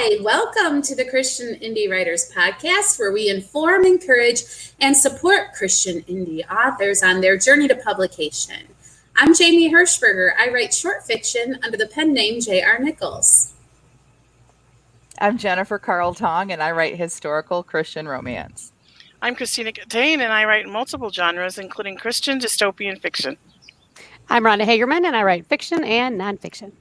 Hi, welcome to the Christian Indie Writers Podcast, where we inform, encourage, and support Christian indie authors on their journey to publication. I'm Jamie Hirschberger. I write short fiction under the pen name J.R. Nichols. I'm Jennifer Carl Tong, and I write historical Christian romance. I'm Christina Catane, and I write multiple genres, including Christian dystopian fiction. I'm Rhonda Hagerman, and I write fiction and nonfiction.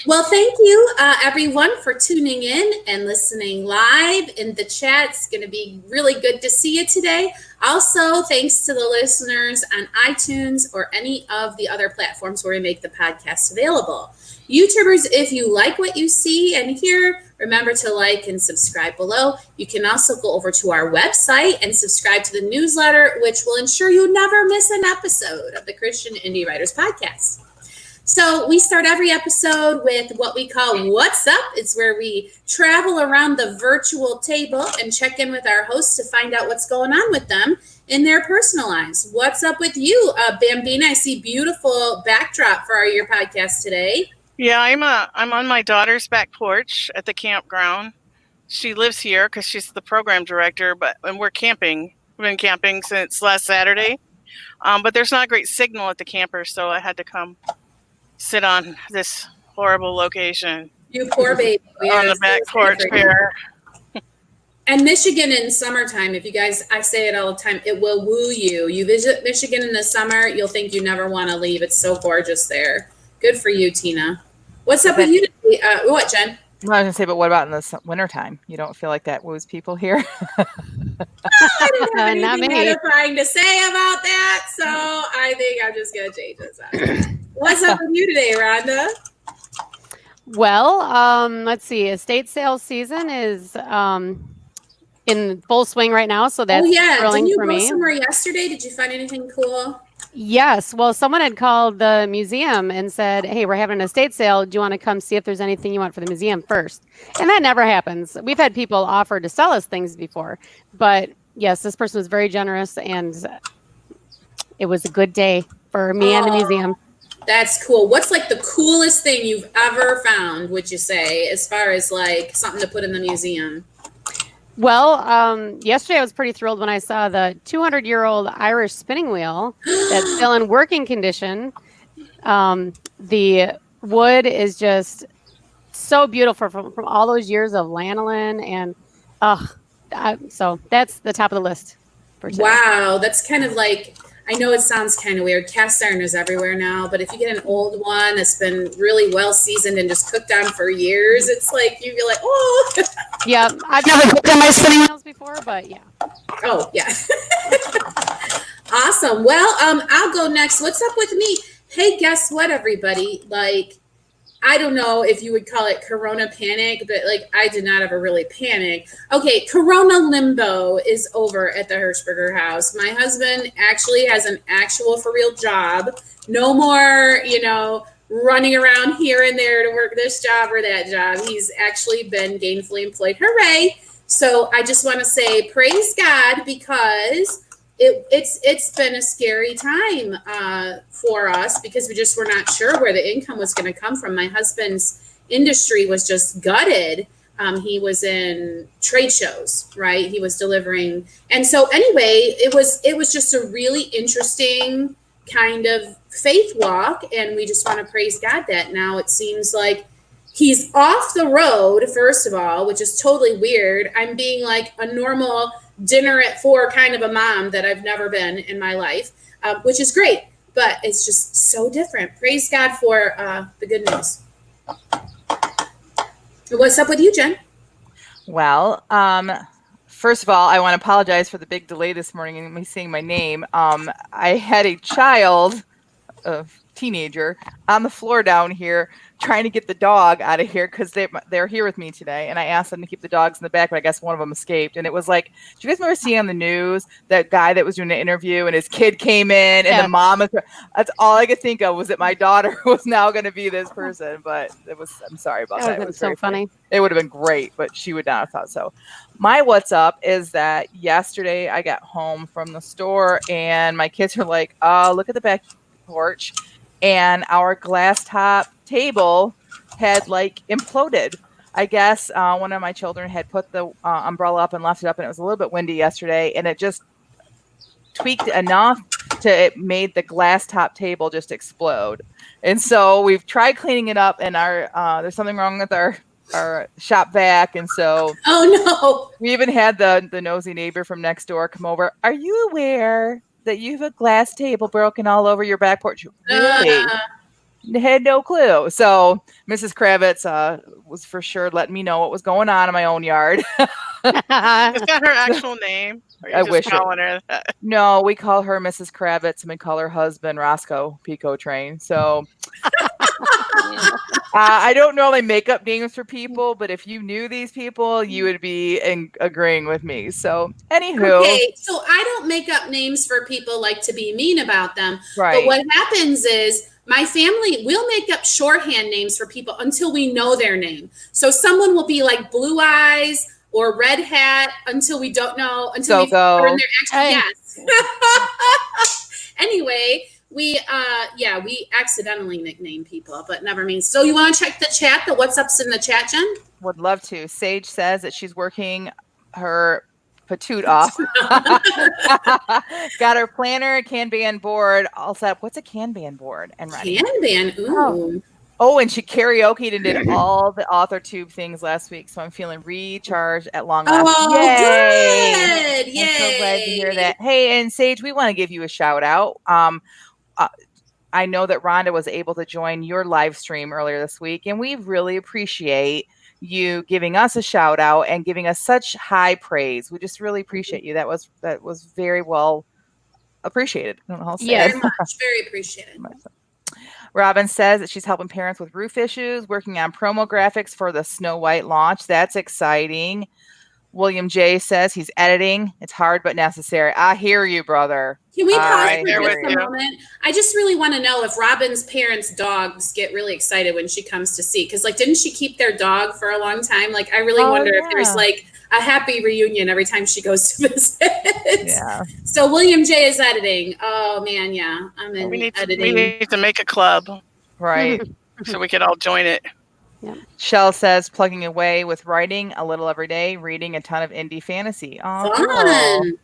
Well, thank you, everyone, for tuning in and listening live in the chat. It's going to be really good to see you today. Also, thanks to the listeners on iTunes or any of the other platforms where we make the podcast available. YouTubers, if you like what you see and hear, remember to like and subscribe below. You can also go over to our website and subscribe to the newsletter, which will ensure you never miss an episode of the Christian Indie Writers Podcast. So we start every episode with what we call What's Up. It's where we travel around the virtual table and check in with our hosts to find out what's going on with them in their personal lives. What's up with you, Bambina? I see beautiful backdrop for your podcast today. Yeah, I'm on my daughter's back porch at the campground. She lives here because she's the program director, and we're camping. We've been camping since last Saturday, but there's not a great signal at the camper, so I had to come sit on this horrible location. You poor baby. On the back porch here. And Michigan in summertime, if you guys, I say it all the time, it will woo you. You visit Michigan in the summer, you'll think you never want to leave. It's so gorgeous there. Good for you, Tina. What's up with you today? What, Jen? I was going to say, but what about in the wintertime? You don't feel like that woos people here? I didn't have anything edifying to say about that, so I think I'm just going to change this up. What's up with you today, Rhonda? Well, let's see. Estate sales season is in full swing right now, so that's thrilling for me. Didn't you go somewhere yesterday? Did you find anything cool? Yes. Well, someone had called the museum and said, hey, we're having an estate sale. Do you want to come see if there's anything you want for the museum first? And that never happens. We've had people offer to sell us things before. But yes, this person was very generous, and it was a good day for me and the museum. That's cool. What's like the coolest thing you've ever found, would you say, as far as like something to put in the museum? Well, yesterday I was pretty thrilled when I saw the 200-year-old Irish spinning wheel that's still in working condition. The wood is just so beautiful from all those years of lanolin, and so that's the top of the list for today. Wow, that's kind of like, I know it sounds kind of weird. Cast iron is everywhere now, but if you get an old one that's been really well seasoned and just cooked on for years, it's like you feel like, oh. Yeah, I've never cooked on my spinning wheels before, but yeah. Oh, yeah. Awesome. Well, I'll go next. What's up with me? Hey, guess what, everybody? Like, I don't know if you would call it Corona panic, but like I did not ever really panic. Okay, Corona limbo is over at the Hirschberger house. My husband actually has an actual for real job. No more, running around here and there to work this job or that job. He's actually been gainfully employed. Hooray! So I just want to say praise God, because it's been a scary time for us, because we just were not sure where the income was going to come from. My husband's industry was just gutted. He was in trade shows, right? He was delivering. And so anyway, it was just a really interesting kind of faith walk. And we just want to praise God that now it seems like he's off the road, first of all, which is totally weird. I'm being like a normal dinner at 4 kind of a mom that I've never been in my life, which is great, but it's just so different. Praise God for the good news. What's up with you, Jen? Well, first of all, I want to apologize for the big delay this morning in me saying my name. I had a child, a teenager, on the floor down here trying to get the dog out of here because they're here with me today. And I asked them to keep the dogs in the back, but I guess one of them escaped. And it was like, do you guys remember seeing on the news that guy that was doing the interview and his kid came in and the mom was, that's all I could think of was that my daughter was now going to be this person. But I'm sorry about that. It was so funny. It would have been great, but she would not have thought so. My what's up is that yesterday I got home from the store and my kids are like, oh, look at the back porch. And our glass top table had like imploded. I guess one of my children had put the umbrella up and left it up, and it was a little bit windy yesterday, and it just tweaked enough to it made the glass top table just explode. And so we've tried cleaning it up, and there's something wrong with our shop vac, and so we even had the nosy neighbor from next door come over. Are you aware that you have a glass table broken all over your back porch? Really? Had no clue. So Mrs. Kravitz was for sure letting me know what was going on in my own yard. Is that her actual name? Or I wish calling her that? No, we call her Mrs. Kravitz, and we call her husband Roscoe Pico Train. So I don't normally make up names for people, but if you knew these people, you would be agreeing with me. So anywho. Okay, so I don't make up names for people like to be mean about them. Right. But what happens is my family will make up shorthand names for people until we know their name. So someone will be like Blue Eyes or Red Hat until we don't know, until we learn their actual yes. Anyway, we accidentally nickname people, but never means. So you want to check the chat, the what's ups in the chat, Jen? Would love to. Sage says that she's working her patoot off. Got her planner, Kanban board all set up. What's a Kanban board? And ready. Kanban, ooh. Oh, and she karaoke'd and did all the author tube things last week, so I'm feeling recharged at long last. Oh, yay! Good! Yay! I'm so glad to hear that. Hey, and Sage, we want to give you a shout out. I know that Rhonda was able to join your live stream earlier this week, and we really appreciate you giving us a shout out and giving us such high praise. We just really appreciate you. That was very well appreciated. I don't know how to say Very much, very appreciated. Robin says that she's helping parents with roof issues, working on promo graphics for the Snow White launch. That's exciting. William J says he's editing. It's hard but necessary. I hear you, brother. Can we pause for just a moment? I just really want to know if Robin's parents' dogs get really excited when she comes to see. Because, like, didn't she keep their dog for a long time? Like, I really wonder if there's, like, a happy reunion every time she goes to visit. Yeah. So William J is editing. Oh, man, yeah. I'm in editing. We need to make a club. Right. So we could all join it. Yeah. Shell says plugging away with writing a little every day, reading a ton of indie fantasy. Oh, cool.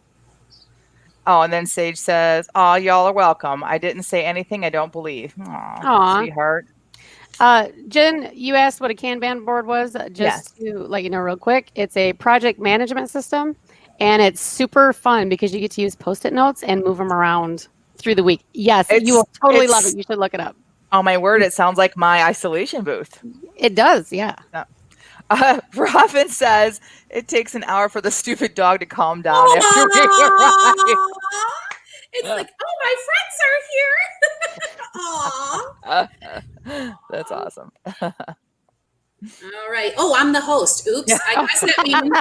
Oh, and then Sage says, "Oh, y'all are welcome. I didn't say anything I don't believe." Aw, sweetheart. Jen, you asked what a Kanban board was. Just to let you know real quick, it's a project management system, and it's super fun because you get to use Post-it notes and move them around through the week. Yes, you will totally love it. You should look it up. Oh, my word. It sounds like my isolation booth. It does. Yeah. Robin says it takes an hour for the stupid dog to calm down after we arrive. It's like, oh, my friends are here. That's awesome. All right. Oh, I'm the host. Oops. I guess that means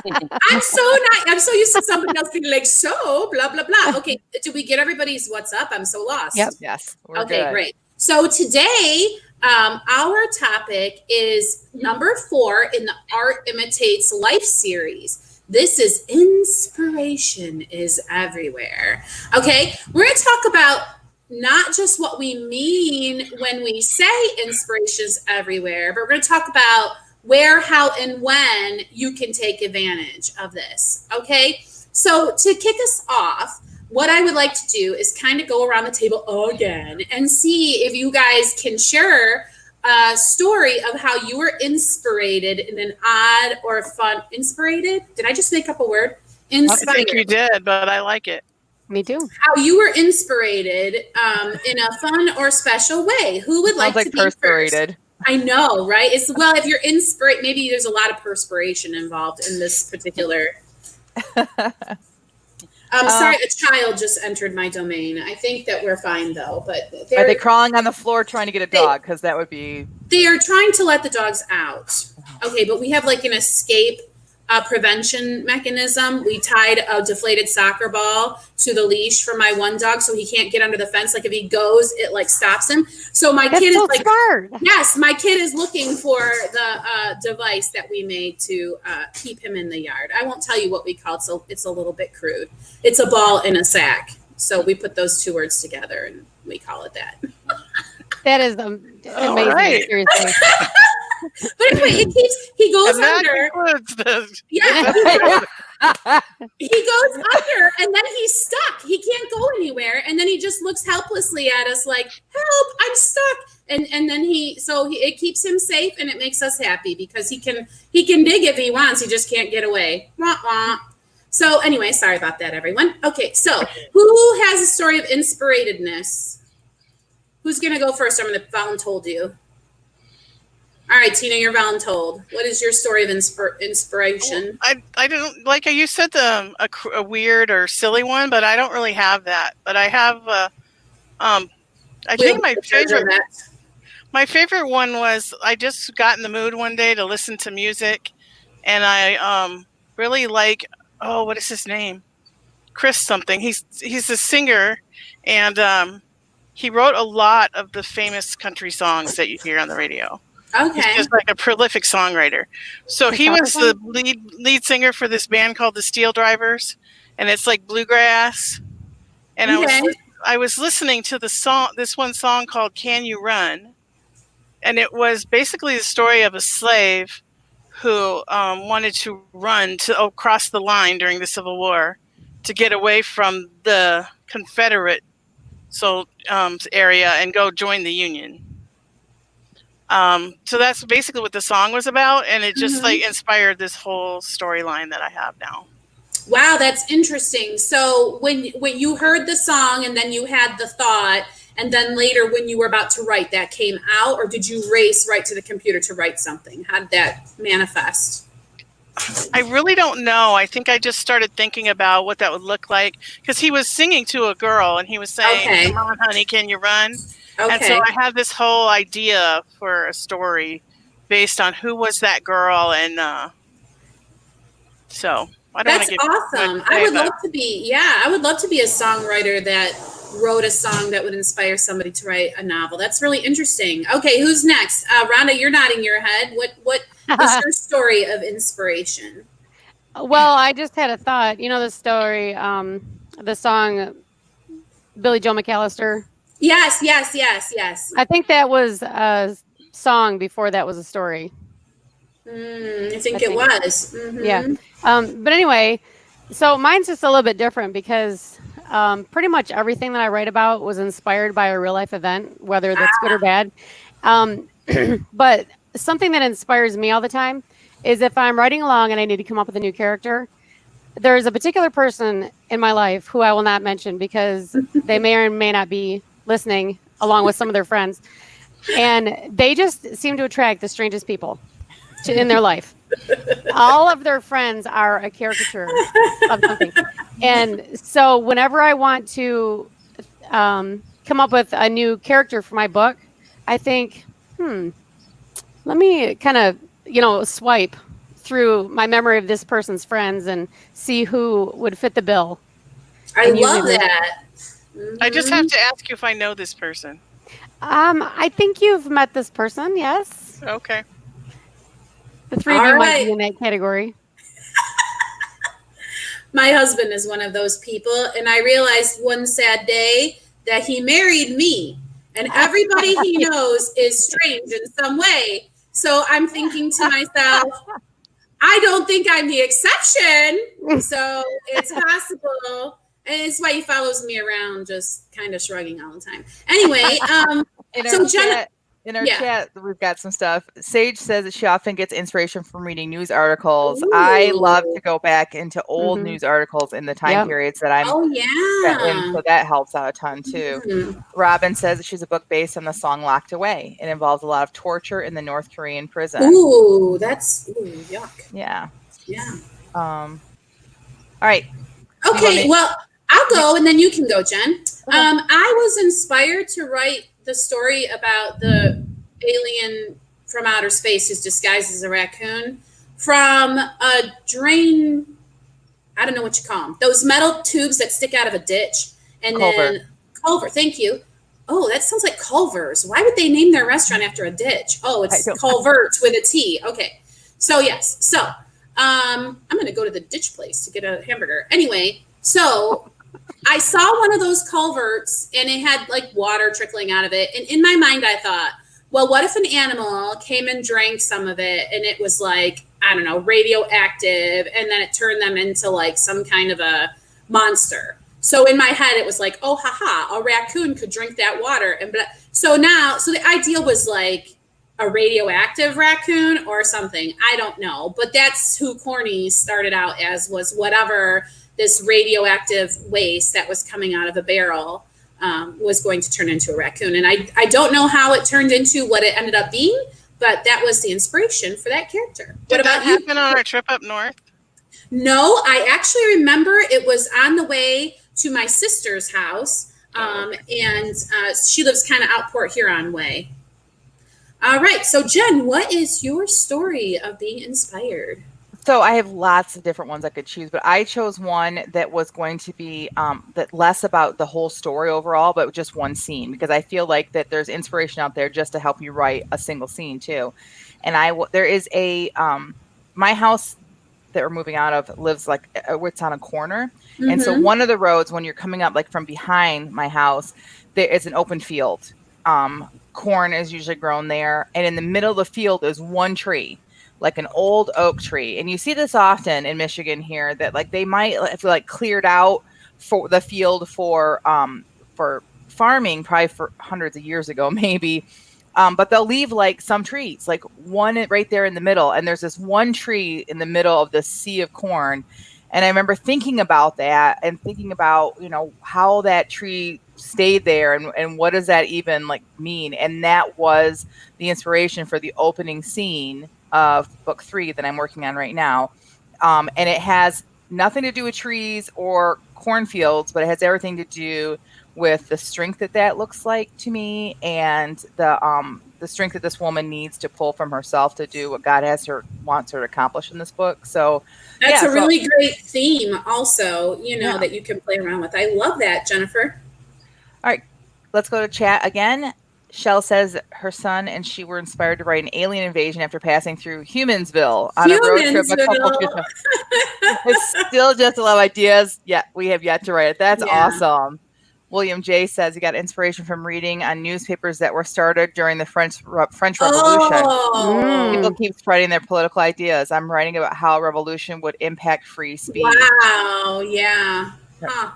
I'm so used to somebody else being like, so blah, blah, blah. Okay. Did we get everybody's what's up? I'm so lost. Yep. Yes. Okay, great. So today, our topic is number 4 in the Art Imitates Life series. This is Inspiration is Everywhere. Okay, we're going to talk about not just what we mean when we say inspiration is everywhere, but we're going to talk about where, how, and when you can take advantage of this. Okay, so to kick us off, what I would like to do is kind of go around the table again and see if you guys can share a story of how you were inspired in an odd or fun. Inspired? Did I just make up a word? Inspired. I think you did, but I like it. Me too. How you were inspired in a fun or special way. Who would like to be first? I know, right? Well, if you're inspired, maybe there's a lot of perspiration involved in this particular. Sorry, a child just entered my domain. I think that we're fine though, but are they crawling on the floor trying to get a dog? Because that would be. They are trying to let the dogs out. Okay, but we have like an escape prevention mechanism. We tied a deflated soccer ball to the leash for my one dog so he can't get under the fence. Like if he goes, it like stops him. So my kid is like, yes, my kid is looking for the device that we made to keep him in the yard. I won't tell you what we called, so it's a little bit crude. It's a ball in a sack. So we put those 2 words together and we call it that. That is amazing. Right. Seriously. But anyway, he goes And that under. concludes this. Yeah, he goes under, and then he's stuck. He can't go anywhere, and then he just looks helplessly at us like, "Help! I'm stuck." And then it keeps him safe, and it makes us happy because he can dig if he wants. He just can't get away. Wah, wah. So anyway, sorry about that, everyone. Okay, so who has a story of inspiratedness? Who's gonna go first? I'm gonna voluntold you. All right, Tina, you're voluntold. What is your story of inspiration? I don't like you said a weird or silly one, but I don't really have that. But I have I think my favorite one was I just got in the mood one day to listen to music, and I really like what is his name? Chris something. He's a singer, and he wrote a lot of the famous country songs that you hear on the radio. Okay. He's just like a prolific songwriter. So he was the lead singer for this band called the Steel Drivers, and it's like bluegrass. And I was listening to this one song called "Can You Run," and it was basically the story of a slave who wanted to run across the line during the Civil War to get away from the Confederate area and go join the Union. So that's basically what the song was about, and it just like inspired this whole storyline that I have now. Wow, that's interesting. So when you heard the song and then you had the thought, and then later when you were about to write, that came out, or did you race right to the computer to write something? How did that manifest? I really don't know. I think I just started thinking about what that would look like, because he was singing to a girl and he was saying, "Come on, honey, can you run?" Okay. And so I have this whole idea for a story based on who was that girl, and so I don't. That's awesome. I would love to be. I would love to be a songwriter that wrote a song that would inspire somebody to write a novel. That's really interesting. Okay, who's next? Rhonda, you're nodding your head. What is your story of inspiration? Well, I just had a thought. You know the story, the song Billy Joe McAllister. Yes. I think that was a song before that was a story. I think it was. Mm-hmm. Yeah. But anyway, so mine's just a little bit different because pretty much everything that I write about was inspired by a real life event, whether that's good or bad. But something that inspires me all the time is if I'm writing along and I need to come up with a new character, there's a particular person in my life who I will not mention because they may or may not be listening along with some of their friends. And they just seem to attract the strangest people in their life. All of their friends are a caricature of something. And so whenever I want to come up with a new character for my book, I think, let me kind of, swipe through my memory of this person's friends and see who would fit the bill. I love that. I just have to ask you if I know this person. I think you've met this person, yes. Okay. The three of you might be in that category. My husband is one of those people, and I realized one sad day that he married me, and everybody he knows is strange in some way. So I'm thinking to myself, I don't think I'm the exception. So it's possible. And it's why he follows me around, just kind of shrugging all the time. Anyway, in our chat, we've got some stuff. Sage says that she often gets inspiration from reading news articles. Ooh. I love to go back into old news articles in the time periods that I'm in, so that helps out a ton too. Robin says that she's a book based on the song Locked Away. It involves a lot of torture in the North Korean prison. Ooh, that's yuck. Yeah. Yeah. All right. Okay, well, I'll go and then you can go, Jen. I was inspired to write the story about the alien from outer space who's disguised as a raccoon from a drain. I don't know what you call them. Those metal tubes that stick out of a ditch. And then Culver. Thank you. Oh, that sounds like Culver's. Why would they name their restaurant after a ditch? Oh, it's Culvert with a T. Okay. So yes. So I'm going to go to the ditch place to get a hamburger. Anyway, so I saw one of those culverts and it had like water trickling out of it. And in my mind, I thought, well, what if an animal came and drank some of it and it was like, I don't know, radioactive, and then it turned them into like some kind of a monster. So in my head, it was like, oh, haha, a raccoon could drink that water. And so the idea was like a radioactive raccoon or something. I don't know. But that's who Corny started out as, was whatever this radioactive waste that was coming out of a barrel was going to turn into a raccoon. And I don't know how it turned into what it ended up being, but that was the inspiration for that character. What about you? Did that happen on our trip up north? No, I actually remember it was on the way to my sister's house, and she lives kind of out Port Huron way. All right, so Jen, what is your story of being inspired? So I have lots of different ones I could choose, but I chose one that was going to be that less about the whole story overall, but just one scene, because I feel like that there's inspiration out there just to help you write a single scene too. And there is a my house that we're moving out of lives like it's on a corner, and so one of the roads when you're coming up like from behind my house, there is an open field. Corn is usually grown there, and in the middle of the field is one tree, like an old oak tree. And you see this often in Michigan here, that like they might have like cleared out for the field for farming probably for hundreds of years ago, maybe. But they'll leave like some trees, like one right there in the middle. And there's this one tree in the middle of the sea of corn. And I remember thinking about that and thinking about, how that tree stayed there and what does that even like mean? And that was the inspiration for the opening scene of book 3 that I'm working on right now. And it has nothing to do with trees or cornfields, but it has everything to do with the strength that looks like to me, and the strength that this woman needs to pull from herself to do what God wants her to accomplish in this book. So that's a really great theme also, that you can play around with. I love that, Jennifer. All right, let's go to chat again. Shell says her son and she were inspired to write an alien invasion after passing through Humansville on a road trip a couple years ago. It's still just a lot of ideas. Yeah, we have yet to write it. That's awesome. William J. says he got inspiration from reading on newspapers that were started during the French Revolution. People keep spreading their political ideas. I'm writing about how a revolution would impact free speech. Wow, yeah. Huh.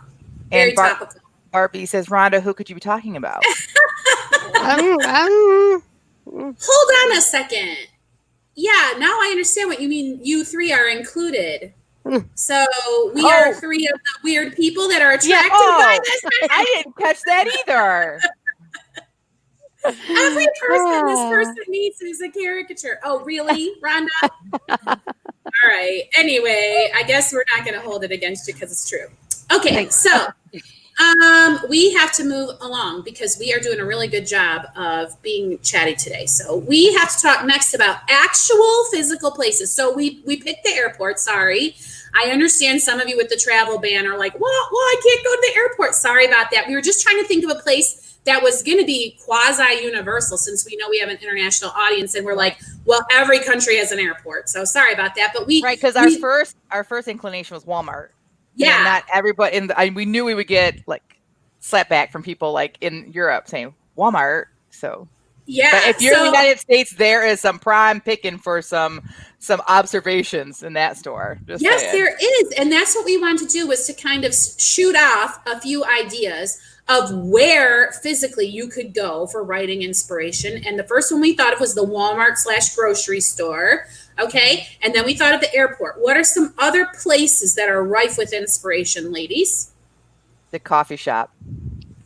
Very topical. Barbie says, Rhonda, who could you be talking about? Hold on a second. Yeah, now I understand what you mean. You 3 are included. So we are 3 of the weird people that are attracted by this. I didn't catch that either. Every person this person meets is a caricature. Oh, really, Rhonda? All right. Anyway, I guess we're not going to hold it against you because it's true. Okay, so we have to move along because we are doing a really good job of being chatty today. So we have to talk next about actual physical places. So we picked the airport. Sorry. I understand some of you with the travel ban are like, well, I can't go to the airport. Sorry about that. We were just trying to think of a place that was going to be quasi-universal, since we know we have an international audience, and we're like, well, every country has an airport. So sorry about that. But because our first inclination was Walmart. Yeah, not everybody we knew we would get like slapback from people like in Europe saying Walmart. So yeah, but if you're in the United States, there is some prime picking for some observations in that store. Yes, there is, and that's what we wanted to do, was to kind of shoot off a few ideas of where physically you could go for writing inspiration. And the first one we thought of was the Walmart/grocery store. Okay. And then we thought of the airport. What are some other places that are rife with inspiration, ladies? The coffee shop.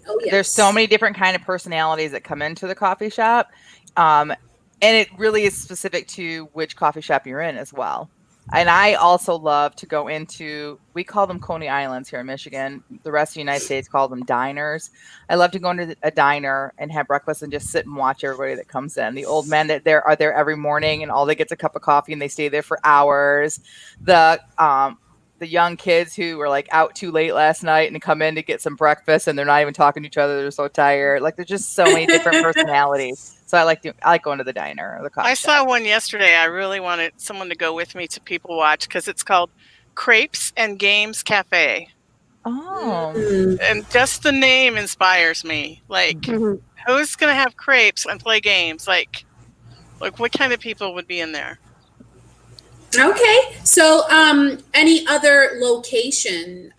Oh, yes. There's so many different kind of personalities that come into the coffee shop. And it really is specific to which coffee shop you're in as well. And I also love to go into, we call them Coney Islands here in Michigan. The rest of the United States call them diners. I love to go into a diner and have breakfast and just sit and watch everybody that comes in. The old men that are there every morning, and all they get's a cup of coffee and they stay there for hours. The young kids who were like out too late last night and come in to get some breakfast and they're not even talking to each other. They're so tired. Like, there's just so many different personalities. So I like going to the diner or the coffee shop. Saw one yesterday. I really wanted someone to go with me to People Watch because it's called Crepes and Games Cafe. Oh. And just the name inspires me. Like, Who's going to have crepes and play games? Like what kind of people would be in there? Okay, so any other locations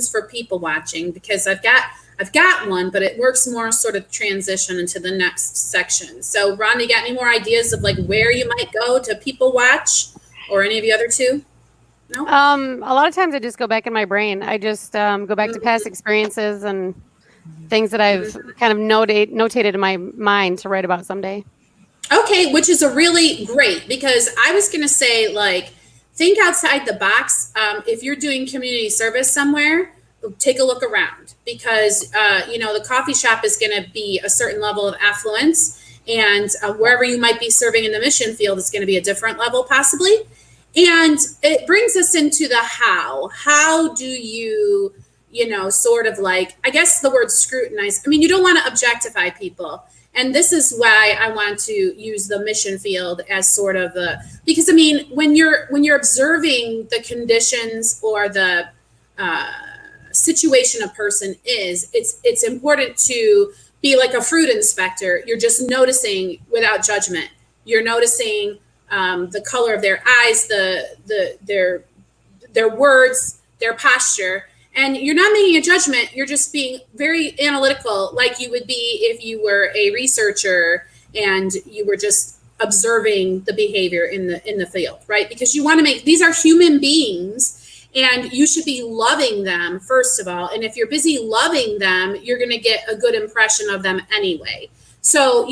for people watching? Because I've got one, but it works more sort of transition into the next section. So Ron, you got any more ideas of like where you might go to people watch, or any of the other two? No. A lot of times I just go back in my brain. I just go back to past experiences and things that I've kind of notated in my mind to write about someday. Okay, which is a really great, because I was going to say, like, think outside the box. If you're doing community service somewhere, take a look around, because the coffee shop is going to be a certain level of affluence, and wherever you might be serving in the mission field is going to be a different level possibly. And it brings us into the how. How do you, sort of like, I guess the word scrutinize. I mean, you don't want to objectify people. And this is why I want to use the mission field as sort of because I mean, when you're observing the conditions or the situation a person is, it's important to be like a fruit inspector. You're just noticing without judgment. You're noticing the color of their eyes, their words, their posture. And you're not making a judgment. You're just being very analytical, like you would be if you were a researcher and you were just observing the behavior in the field, right? Because you want to these are human beings, and you should be loving them, first of all. And if you're busy loving them, you're going to get a good impression of them anyway. So,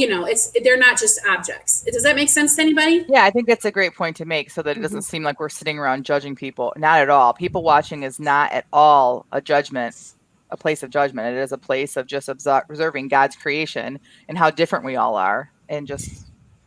they're not just objects. Does that make sense to anybody? Yeah, I think that's a great point to make, so that it doesn't seem like we're sitting around judging people. Not at all. People watching is not at all a place of judgment. It is a place of just observing God's creation and how different we all are, and just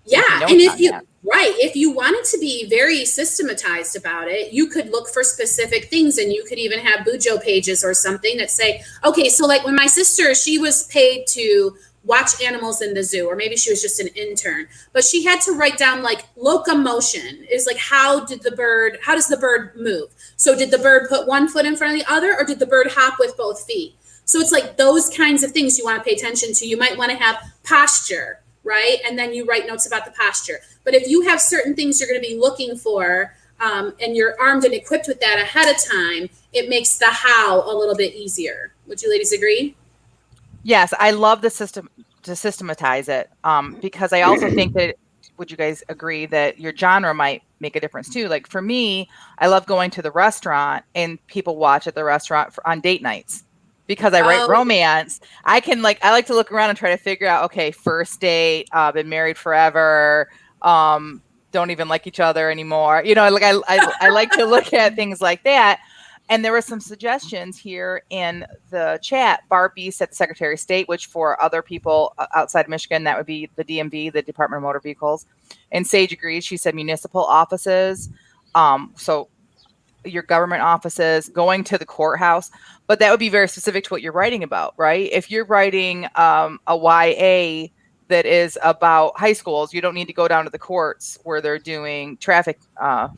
and if you wanted to be very systematized about it, you could look for specific things, and you could even have Bujo pages or something that say, okay, so like when my sister, she was paid to watch animals in the zoo, or maybe she was just an intern, but she had to write down like locomotion is like, how does the bird move? So did the bird put one foot in front of the other, or did the bird hop with both feet? So it's like those kinds of things you want to pay attention to. You might want to have posture, right? And then you write notes about the posture. But if you have certain things you're going to be looking for, and you're armed and equipped with that ahead of time, it makes the how a little bit easier. Would you ladies agree? Yes, I love the system to systematize it, because I also think that, would you guys agree that your genre might make a difference too? Like for me, I love going to the restaurant and people watch at the restaurant on date nights, because I write romance. I like to look around and try to figure out, okay, first date, been married forever, don't even like each other anymore. I like to look at things like that. And there were some suggestions here in the chat. Barbie said the Secretary of State, which for other people outside Michigan, that would be the DMV, the Department of Motor Vehicles. And Sage agrees. She said municipal offices. So your government offices, going to the courthouse. But that would be very specific to what you're writing about, right? If you're writing a YA that is about high schools, you don't need to go down to the courts where they're doing traffic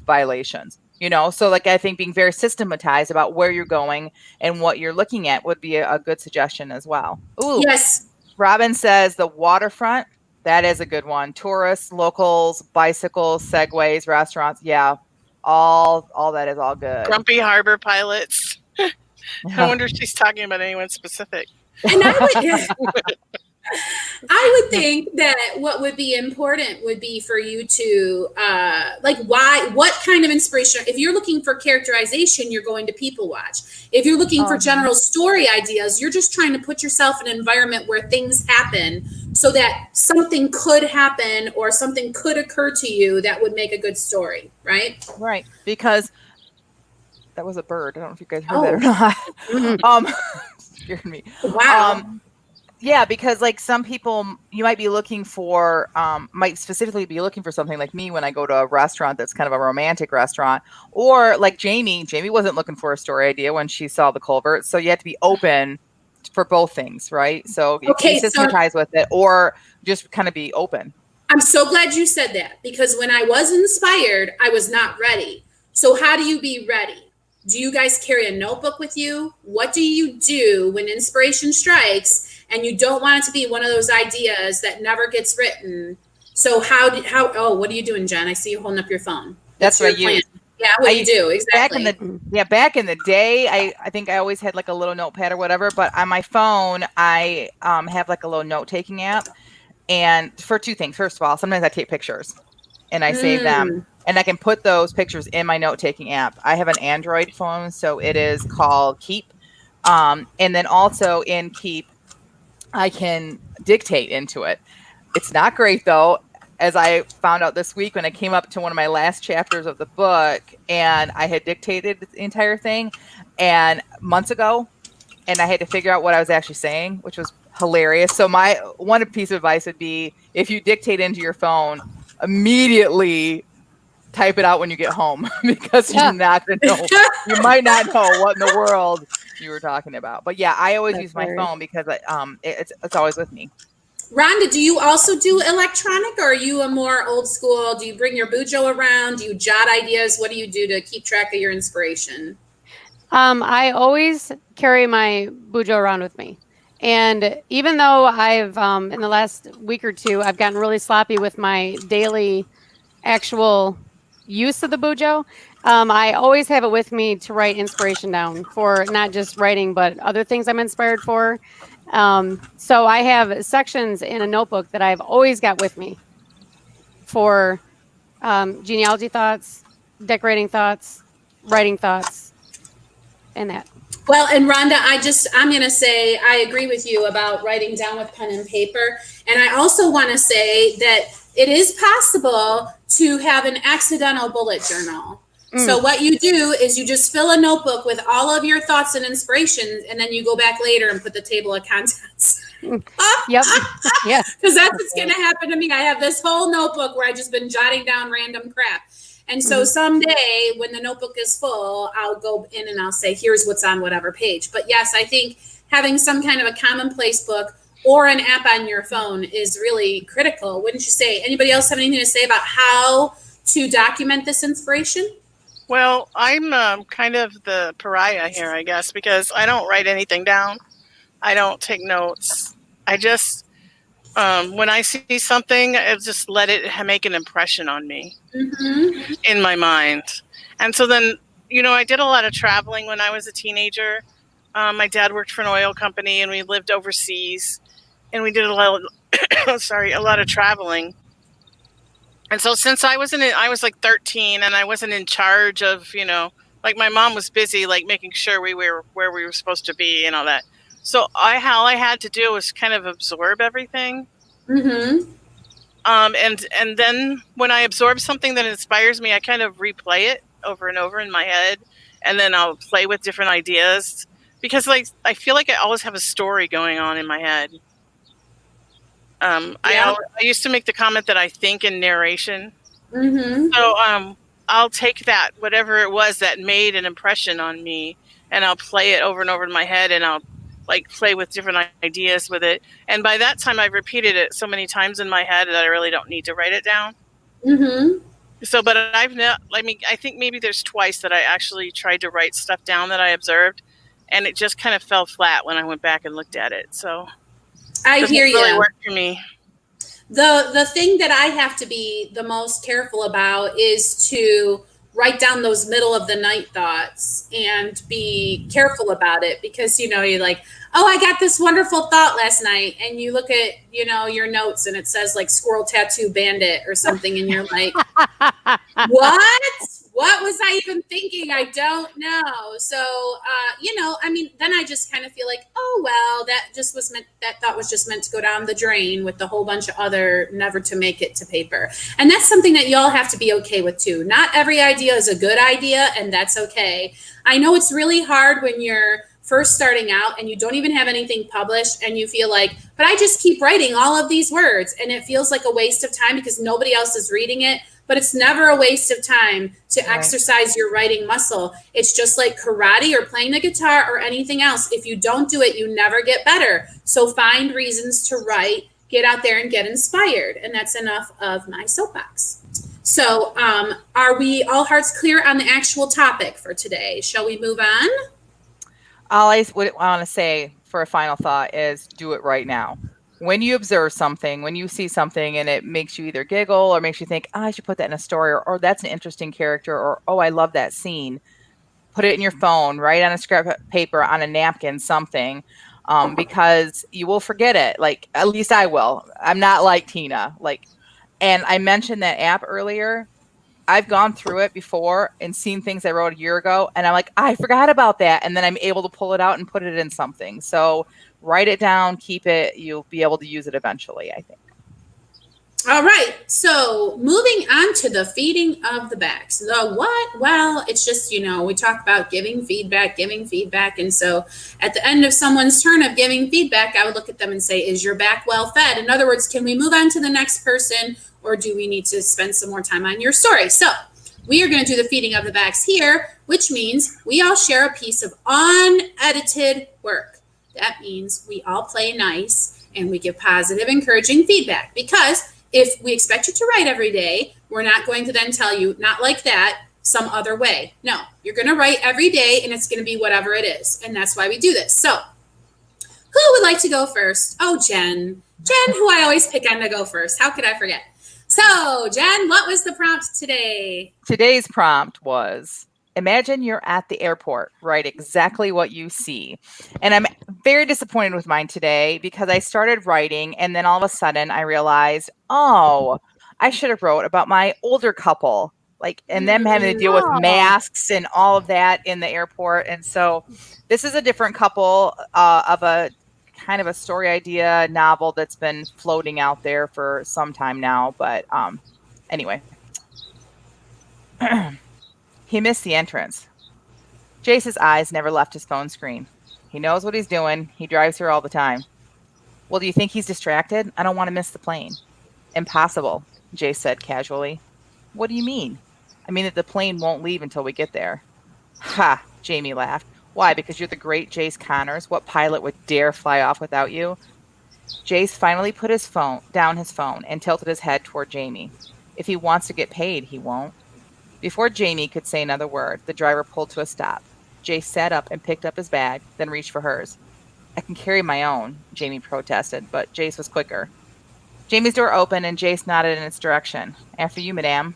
violations. So like I think being very systematized about where you're going and what you're looking at would be a good suggestion as well. Ooh, yes. Robin says the waterfront. That is a good one. Tourists, locals, bicycles, segways, restaurants. Yeah, all that is all good. Grumpy harbor pilots. I wonder if she's talking about anyone specific. And I would think that what would be important would be for you to what kind of inspiration. If you're looking for characterization, you're going to people watch. If you're looking for general story ideas, you're just trying to put yourself in an environment where things happen so that something could happen or something could occur to you that would make a good story, right? Right, because that was a bird. I don't know if you guys heard that or not. Scared me. Wow. Yeah, because like some people you might be looking for, might specifically be looking for something like me when I go to a restaurant that's kind of a romantic restaurant, or like Jamie wasn't looking for a story idea when she saw the culvert. So you have to be open for both things, right? So you can systematize with it or just kind of be open. I'm so glad you said that, because when I was inspired, I was not ready. So how do you be ready? Do you guys carry a notebook with you? What do you do when inspiration strikes and you don't want it to be one of those ideas that never gets written. So what are you doing, Jen? I see you holding up your phone. That's what I use. Yeah, what do you do? Exactly. Back in the day, I think I always had like a little notepad or whatever, but on my phone, I have like a little note-taking app, and for two things. First of all, sometimes I take pictures and I save them, and I can put those pictures in my note-taking app. I have an Android phone, so it is called Keep. And then also in Keep, I can dictate into it. It's not great though, as I found out this week when I came up to one of my last chapters of the book, and I had dictated the entire thing and months ago, and I had to figure out what I was actually saying, which was hilarious. So my one piece of advice would be, if you dictate into your phone, immediately type it out when you get home, because you're not going to know. You might not know what in the world you were talking about. But yeah, I always use my phone because it's always with me. Rhonda, do you also do electronic, or are you a more old school? Do you bring your bujo around? Do you jot ideas? What do you do to keep track of your inspiration? I always carry my bujo around with me. And even though I've, in the last week or two, I've gotten really sloppy with my daily actual use of the bujo, I always have it with me to write inspiration down for not just writing, but other things I'm inspired for. So I have sections in a notebook that I've always got with me for genealogy thoughts, decorating thoughts, writing thoughts, and that. Well, and Rhonda, I'm going to say I agree with you about writing down with pen and paper. And I also want to say that it is possible to have an accidental bullet journal. So what you do is you just fill a notebook with all of your thoughts and inspirations, and then you go back later and put the table of contents. Yep. Yeah. Because that's what's going to happen to me. I have this whole notebook where I've just been jotting down random crap. And so someday when the notebook is full, I'll go in and I'll say, here's what's on whatever page. But yes, I think having some kind of a commonplace book or an app on your phone is really critical. Wouldn't you say? Anybody else have anything to say about how to document this inspiration? Well, I'm kind of the pariah here, I guess, because I don't write anything down. I don't take notes. I just, when I see something, I just let it make an impression on me in my mind. And so then, I did a lot of traveling when I was a teenager. My dad worked for an oil company, and we lived overseas, and we did a lot of traveling. And so since I was like 13, and I wasn't in charge of, like my mom was busy, like making sure we were where we were supposed to be and all that. So all I had to do was kind of absorb everything. And then when I absorb something that inspires me, I kind of replay it over and over in my head, and then I'll play with different ideas, because like I feel like I always have a story going on in my head. I used to make the comment that I think in narration. So I'll take that, whatever it was that made an impression on me, and I'll play it over and over in my head, and I'll like play with different ideas with it. And by that time, I've repeated it so many times in my head that I really don't need to write it down. So, but I think maybe there's twice that I actually tried to write stuff down that I observed, and it just kind of fell flat when I went back and looked at it. So I hear you. Really worked for me. The thing that I have to be the most careful about is to write down those middle of the night thoughts and be careful about it, because you're like, oh, I got this wonderful thought last night, and you look at your notes and it says like squirrel tattoo bandit or something, and you're like, what was I even thinking? I don't know. So then I just kind of feel like, oh well, that thought was just meant to go down the drain with the whole bunch of other never to make it to paper. And that's something that y'all have to be okay with too. Not every idea is a good idea, and that's okay. I know it's really hard when you're first starting out and you don't even have anything published, and you feel like, but I just keep writing all of these words, and it feels like a waste of time because nobody else is reading it. But it's never a waste of time to exercise your writing muscle. It's just like karate or playing the guitar or anything else. If you don't do it, you never get better. So find reasons to write, get out there and get inspired. And that's enough of my soapbox. So are we all hearts clear on the actual topic for today? Shall we move on? All I want to say for a final thought is do it right now. When you observe something, when you see something and it makes you either giggle or makes you think, oh, I should put that in a story, or that's an interesting character, or, oh, I love that scene. Put it in your phone, write on a scrap paper, on a napkin, something, because you will forget it. Like, at least I will. I'm not like Tina. And I mentioned that app earlier. I've gone through it before and seen things I wrote a year ago, and I'm like, I forgot about that. And then I'm able to pull it out and put it in something. So write it down, keep it. You'll be able to use it eventually, I think. All right. So moving on to the feeding of the backs. The what? Well, it's just, we talk about giving feedback. And so at the end of someone's turn of giving feedback, I would look at them and say, is your back well fed? In other words, can we move on to the next person, or do we need to spend some more time on your story? So we are going to do the feeding of the backs here, which means we all share a piece of unedited work. That means we all play nice and we give positive, encouraging feedback, because if we expect you to write every day, we're not going to then tell you, not like that, some other way. No, you're going to write every day, and it's going to be whatever it is. And that's why we do this. So who would like to go first? Oh, Jen. Jen, who I always pick on to go first. How could I forget? So, Jen, what was the prompt today? Today's prompt was, imagine you're at the airport, write exactly what you see. And I'm very disappointed with mine today because I started writing and then all of a sudden I realized, oh, I should have wrote about my older couple, and them having to deal with masks and all of that in the airport. And so this is a different couple of a kind of a story idea novel that's been floating out there for some time now. But anyway. He missed the entrance. Jace's eyes never left his phone screen. He knows what he's doing. He drives here all the time. Well, do you think he's distracted? I don't want to miss the plane. Impossible, Jace said casually. What do you mean? I mean that the plane won't leave until we get there. Ha, Jamie laughed. Why, because you're the great Jace Connors? What pilot would dare fly off without you? Jace finally put down his phone and tilted his head toward Jamie. If he wants to get paid, he won't. Before Jamie could say another word, the driver pulled to a stop. Jace sat up and picked up his bag, then reached for hers. I can carry my own, Jamie protested, but Jace was quicker. Jamie's door opened and Jace nodded in its direction. After you, madame.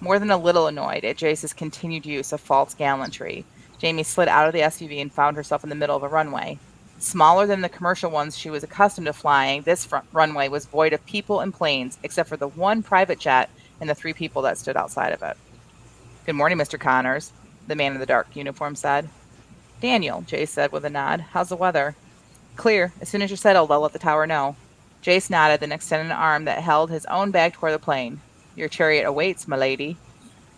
More than a little annoyed at Jace's continued use of false gallantry, Jamie slid out of the SUV and found herself in the middle of a runway. Smaller than the commercial ones she was accustomed to flying, this runway was void of people and planes, except for the one private jet and the 3 people that stood outside of it. Good morning, Mr. Connors, the man in the dark uniform said. Daniel, Jace said with a nod. How's the weather? Clear. As soon as you're settled, I'll let the tower know. Jace nodded, then extended an arm that held his own bag toward the plane. Your chariot awaits, milady.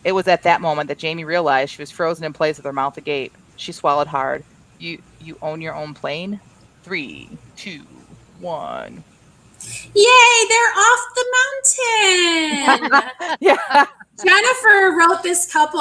It was at that moment that Jamie realized she was frozen in place with her mouth agape. She swallowed hard. You own your own plane? 3, 2, 1. Yay, they're off the mountain. Yeah. Jennifer wrote this couple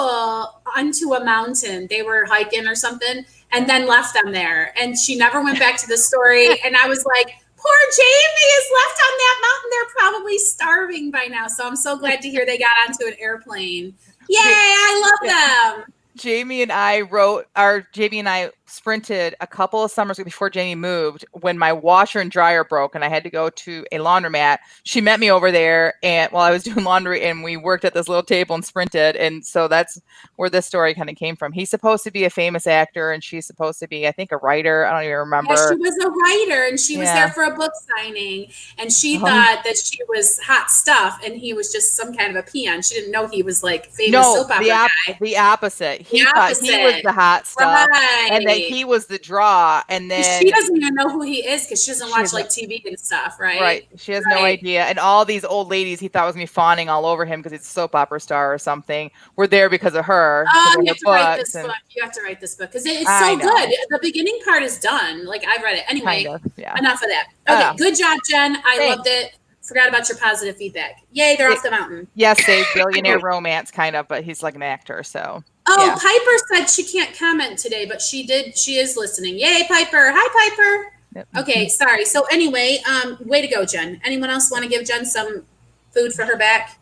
onto a mountain. They were hiking or something and then left them there. And she never went back to the story. And I was like, poor Jamie is left on that mountain. They're probably starving by now. So I'm so glad to hear they got onto an airplane. Yay, I love them. Jamie and I sprinted a couple of summers before Jamie moved when my washer and dryer broke and I had to go to a laundromat. She met me over there and while I was doing laundry and we worked at this little table and sprinted. And so that's where this story kind of came from. He's supposed to be a famous actor and she's supposed to be, I think, a writer. I don't even remember. Yeah, she was a writer and she was there for a book signing and she thought that she was hot stuff and he was just some kind of a peon. She didn't know he was like famous soap opera guy. The opposite. He thought he was the hot stuff, and that he was the draw. And then she doesn't even know who he is because she doesn't watch like TV and stuff, right? Right. She has no idea. And all these old ladies he thought was me fawning all over him because he's a soap opera star or something. Were there because of her. Oh, you have to write this book. You have to write this book because it's so good. The beginning part is done. Like I read it anyway. Enough of that. Okay, good job, Jen. I loved it. Forgot about your positive feedback. Yay, they're off the mountain. Yes, a billionaire romance kind of, but he's like an actor, so. Oh, yeah. Piper said she can't comment today, but she did. She is listening. Yay, Piper. Hi, Piper. Yep. Okay, sorry. So anyway, way to go, Jen. Anyone else want to give Jen some food for her back?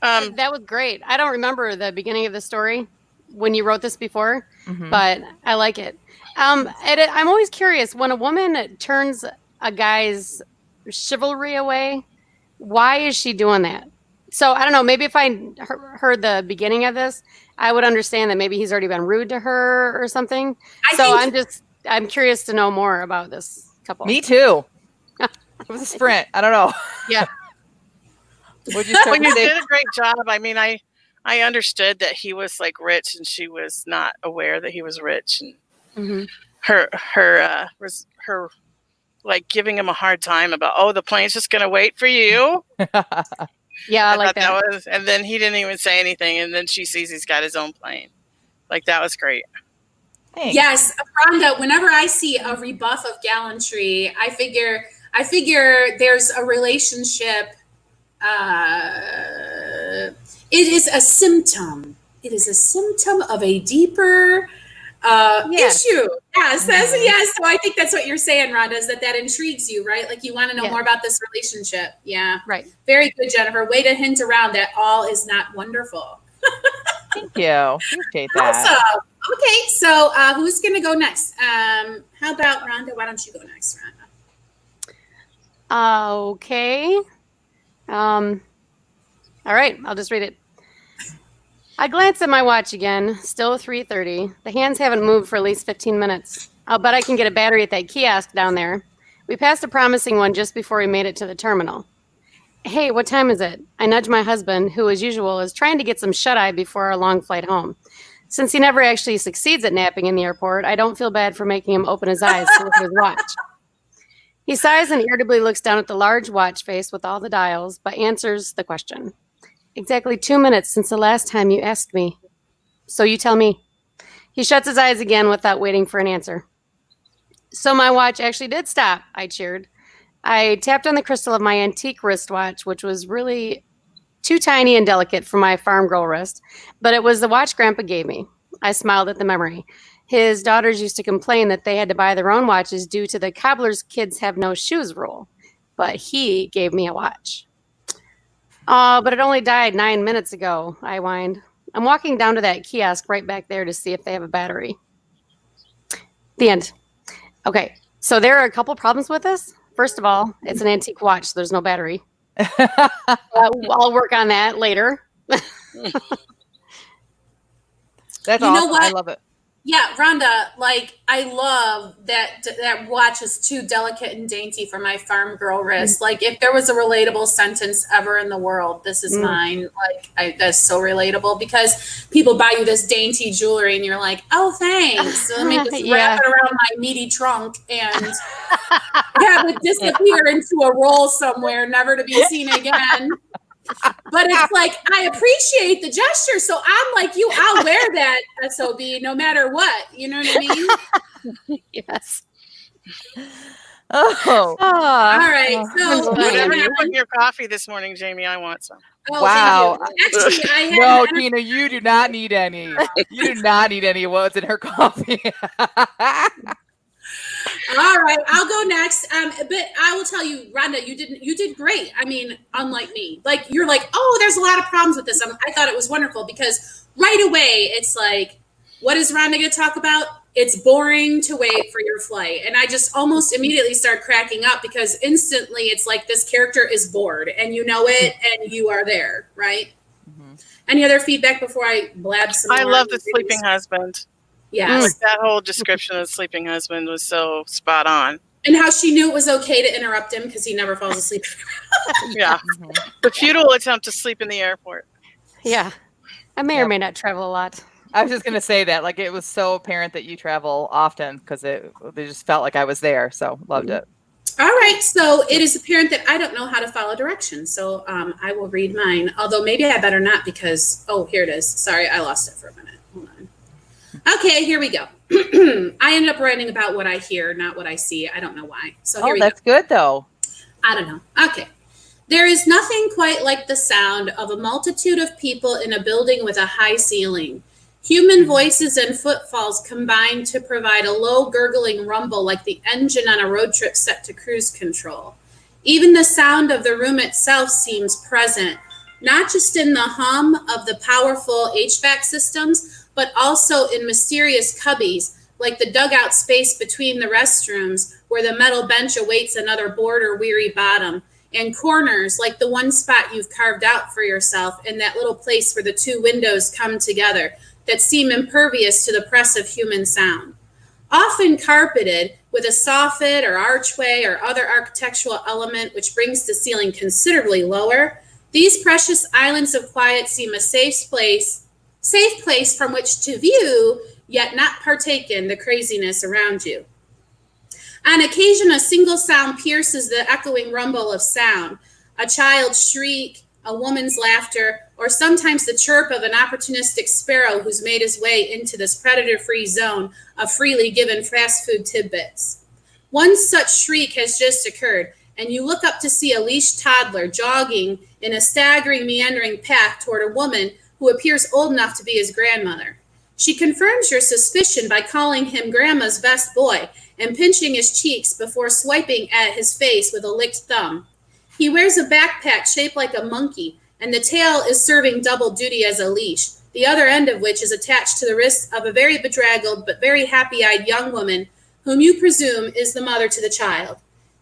That was great. I don't remember the beginning of the story when you wrote this before, but I like it. I'm always curious when a woman turns a guy's chivalry away, why is she doing that? So I don't know. Maybe if I heard the beginning of this, I would understand that maybe he's already been rude to her or something. I'm curious to know more about this couple. Me too. It was a sprint. I don't know. Yeah. Well, you did a great job. I mean, I understood that he was like rich and she was not aware that he was rich, and her like giving him a hard time about, oh, the plane's just going to wait for you. Yeah, I like that. And then he didn't even say anything, and then she sees he's got his own plane. Like, that was great. Thanks. Yes, Rhonda, whenever I see a rebuff of gallantry, I figure there's a relationship. It is a symptom. It is a symptom of a deeper issue. Yes, yes. So I think that's what you're saying, Rhonda, is that intrigues you, right? Like you want to know more about this relationship. Yeah. Right. Very good, Jennifer. Way to hint around that all is not wonderful. Thank you. Appreciate that. Awesome. Okay, so who's going to go next? How about Rhonda? Why don't you go next, Rhonda? Okay. All right, I'll just read it. I glanced at my watch again, still 3:30. The hands haven't moved for at least 15 minutes. I'll bet I can get a battery at that kiosk down there. We passed a promising one just before we made it to the terminal. Hey, what time is it? I nudged my husband, who as usual is trying to get some shut-eye before our long flight home. Since he never actually succeeds at napping in the airport, I don't feel bad for making him open his eyes to look at his watch. He sighs and irritably looks down at the large watch face with all the dials, but answers the question. Exactly 2 minutes since the last time you asked me. So you tell me. He shuts his eyes again without waiting for an answer. So my watch actually did stop, I cheered. I tapped on the crystal of my antique wristwatch, which was really too tiny and delicate for my farm girl wrist, but it was the watch Grandpa gave me. I smiled at the memory. His daughters used to complain that they had to buy their own watches due to the cobbler's kids have no shoes rule, but he gave me a watch. Oh, but it only died 9 minutes ago, I whined. I'm walking down to that kiosk right back there to see if they have a battery. The end. Okay, so there are a couple problems with this. First of all, it's an antique watch, so there's no battery. I'll work on that later. That's awesome. I love it. Yeah, Rhonda, like I love that watch is too delicate and dainty for my farm girl wrist. Like if there was a relatable sentence ever in the world, this is mine. Like that's so relatable because people buy you this dainty jewelry and you're like, oh, thanks. So let me just wrap it around my meaty trunk and have it disappear into a roll somewhere, never to be seen again. But it's like, I appreciate the gesture. So I'm like you, I'll wear that SOB no matter what. You know what I mean? Yes. Oh. All right. So whatever you put in your coffee this morning, Jamie, I want some. Oh, wow. Actually, I had no, Tina, you do not need any. You do not need any of what's in her coffee. All right, I'll go next. But I will tell you, Rhonda, you did great. I mean, unlike me, like you're like, oh, there's a lot of problems with this. I thought it was wonderful because right away it's like, what is Rhonda going to talk about? It's boring to wait for your flight, and I just almost immediately start cracking up because instantly it's like this character is bored, and you know it, and you are there, right? Mm-hmm. Any other feedback before I blab some? I love the sleeping husband. Yeah, like that whole description of the sleeping husband was so spot on. And how she knew it was okay to interrupt him because he never falls asleep. Yeah. The futile attempt to sleep in the airport. Yeah. I may or may not travel a lot. I was just going to say that. Like, it was so apparent that you travel often because they just felt like I was there. So loved it. All right. So it is apparent that I don't know how to follow directions. So I will read mine. Although maybe I better not because, here it is. Sorry, I lost it for a minute. Hold on. Okay, here we go. I ended up writing about what I hear, not what I see. I don't know why. So here we go. That's good, though. I don't know. Okay. There is nothing quite like the sound of a multitude of people in a building with a high ceiling. Human voices and footfalls combine to provide a low gurgling rumble like the engine on a road trip set to cruise control. Even the sound of the room itself seems present, not just in the hum of the powerful HVAC systems, but also in mysterious cubbies, like the dugout space between the restrooms where the metal bench awaits another bored or weary bottom, and corners like the one spot you've carved out for yourself in that little place where the two windows come together that seem impervious to the press of human sound. Often carpeted with a soffit or archway or other architectural element which brings the ceiling considerably lower, these precious islands of quiet seem a safe place from which to view, yet not partake in, the craziness around you. On occasion, a single sound pierces the echoing rumble of sound, a child's shriek, a woman's laughter, or sometimes the chirp of an opportunistic sparrow who's made his way into this predator-free zone of freely given fast food tidbits. One such shriek has just occurred, and you look up to see a leashed toddler jogging in a staggering, meandering path toward a woman who appears old enough to be his grandmother. She confirms your suspicion by calling him Grandma's best boy and pinching his cheeks before swiping at his face with a licked thumb. He wears a backpack shaped like a monkey, and the tail is serving double duty as a leash, the other end of which is attached to the wrist of a very bedraggled but very happy-eyed young woman whom you presume is the mother to the child.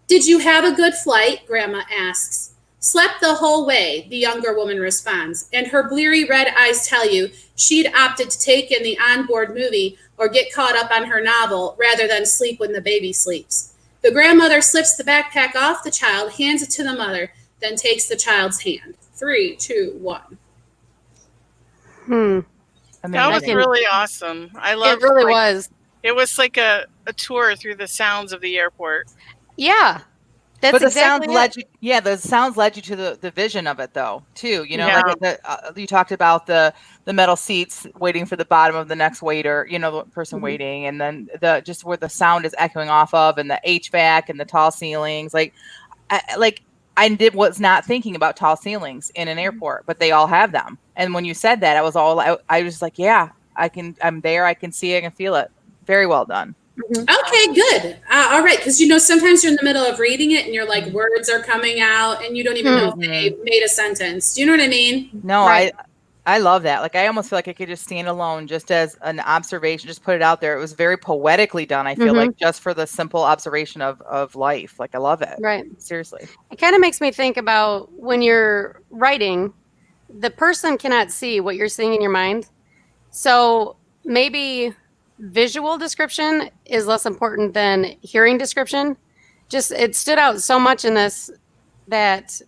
"Did you have a good flight?" Grandma asks. "Slept the whole way," the younger woman responds, and her bleary red eyes tell you she'd opted to take in the onboard movie or get caught up on her novel rather than sleep when the baby sleeps. The grandmother slips the backpack off the child, hands it to the mother, then takes the child's hand. 3, 2, 1. That was really awesome. I love it. Really was. It was like a tour through the sounds of the airport. Yeah. That's but the exactly sounds led you, the sounds led you to the vision of it, though, too. You know, like you talked about the metal seats waiting for the bottom of the next waiter, you know, the person waiting, and then the just where the sound is echoing off of, and the HVAC and the tall ceilings. I was not thinking about tall ceilings in an airport, but they all have them. And when you said that, I was like, yeah, I'm there. I can see it. I can feel it. Very well done. Okay, good. All right, because sometimes you're in the middle of reading it and you're like, words are coming out and you don't even know if they made a sentence. Do you know what I mean? No, right. I love that. Like, I almost feel like I could just stand alone just as an observation, just put it out there. It was very poetically done, I feel like, just for the simple observation of life. Like, I love it. Right. Seriously. It kind of makes me think about when you're writing, the person cannot see what you're seeing in your mind. So maybe visual description is less important than hearing description. Just, it stood out so much in this that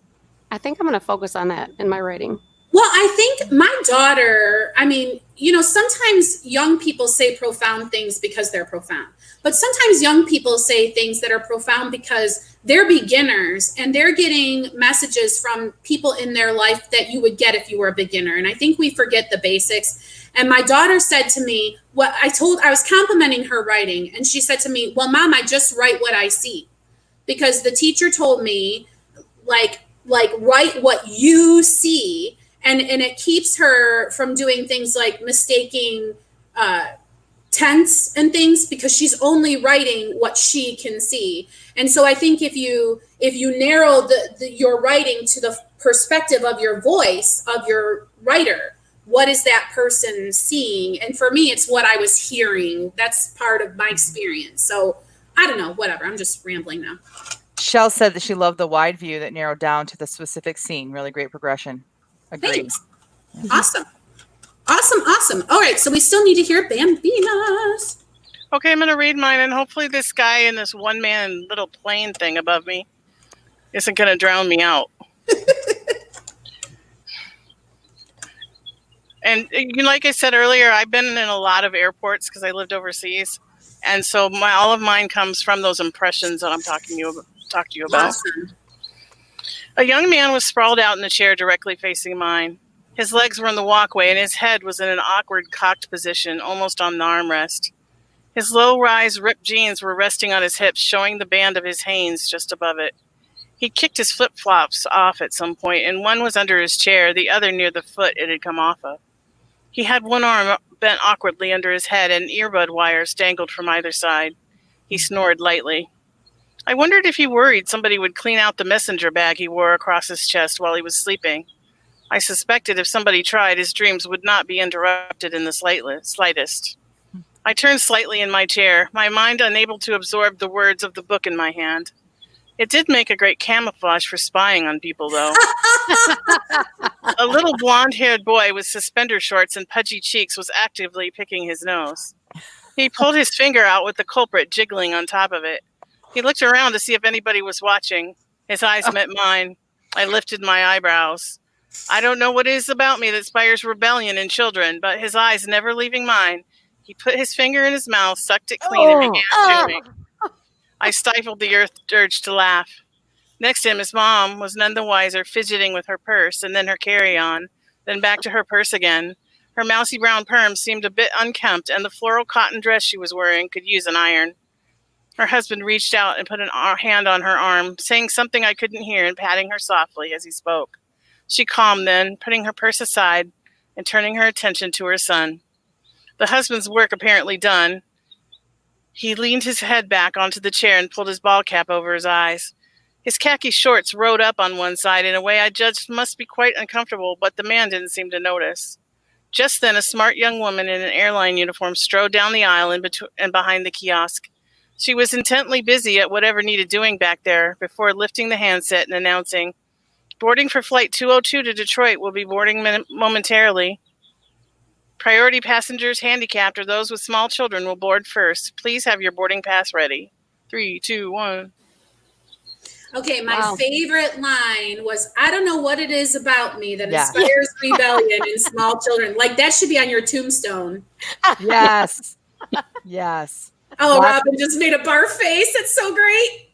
I think I'm going to focus on that in my writing. Well, I think my daughter, sometimes young people say profound things because they're profound. But sometimes young people say things that are profound because they're beginners and they're getting messages from people in their life that you would get if you were a beginner. And I think we forget the basics. And my daughter said to me, I was complimenting her writing. And she said to me, "Well, Mom, I just write what I see." Because the teacher told me, like write what you see. And it keeps her from doing things like mistaking tense and things because she's only writing what she can see. And so I think if you narrow your writing to the perspective of your voice, of your writer, what is that person seeing? And for me, it's what I was hearing. That's part of my experience. So I don't know, whatever. I'm just rambling now. Shell said that she loved the wide view that narrowed down to the specific scene. Really great progression. Agreed. Thanks. Awesome. All right, so we still need to hear Bambinas. Okay, I'm going to read mine, and hopefully this guy in this one-man little plane thing above me isn't going to drown me out. And like I said earlier, I've been in a lot of airports because I lived overseas, and so all of mine comes from those impressions that I'm talk to you about. Awesome. A young man was sprawled out in the chair directly facing mine. His legs were in the walkway, and his head was in an awkward cocked position, almost on the armrest. His low-rise ripped jeans were resting on his hips, showing the band of his Hanes just above it. He kicked his flip-flops off at some point, and one was under his chair, the other near the foot it had come off of. He had one arm bent awkwardly under his head, and earbud wires dangled from either side. He snored lightly. I wondered if he worried somebody would clean out the messenger bag he wore across his chest while he was sleeping. I suspected if somebody tried, his dreams would not be interrupted in the slightest. I turned slightly in my chair, my mind unable to absorb the words of the book in my hand. It did make a great camouflage for spying on people, though. A little blonde-haired boy with suspender shorts and pudgy cheeks was actively picking his nose. He pulled his finger out with the culprit jiggling on top of it. He looked around to see if anybody was watching. His eyes met mine. I lifted my eyebrows. I don't know what it is about me that inspires rebellion in children, but his eyes never leaving mine. He put his finger in his mouth, sucked it clean, and began chewing. I stifled the urge to laugh. Next to him, his mom was none the wiser, fidgeting with her purse, and then her carry-on, then back to her purse again. Her mousy brown perm seemed a bit unkempt, and the floral cotton dress she was wearing could use an iron. Her husband reached out and put a hand on her arm, saying something I couldn't hear and patting her softly as he spoke. She calmed then, putting her purse aside and turning her attention to her son. The husband's work apparently done, he leaned his head back onto the chair and pulled his ball cap over his eyes. His khaki shorts rode up on one side in a way I judged must be quite uncomfortable, but the man didn't seem to notice. Just then, a smart young woman in an airline uniform strode down the aisle and behind the kiosk. She was intently busy at whatever needed doing back there before lifting the handset and announcing, "Boarding for Flight 202 to Detroit will be boarding momentarily. Priority passengers, handicapped, or those with small children will board first. Please have your boarding pass ready. 3, 2, 1. Okay, my favorite line was, I don't know what it is about me that inspires rebellion in small children. Like, that should be on your tombstone. Yes. Yes. Oh, Robin just made a barf face. It's so great.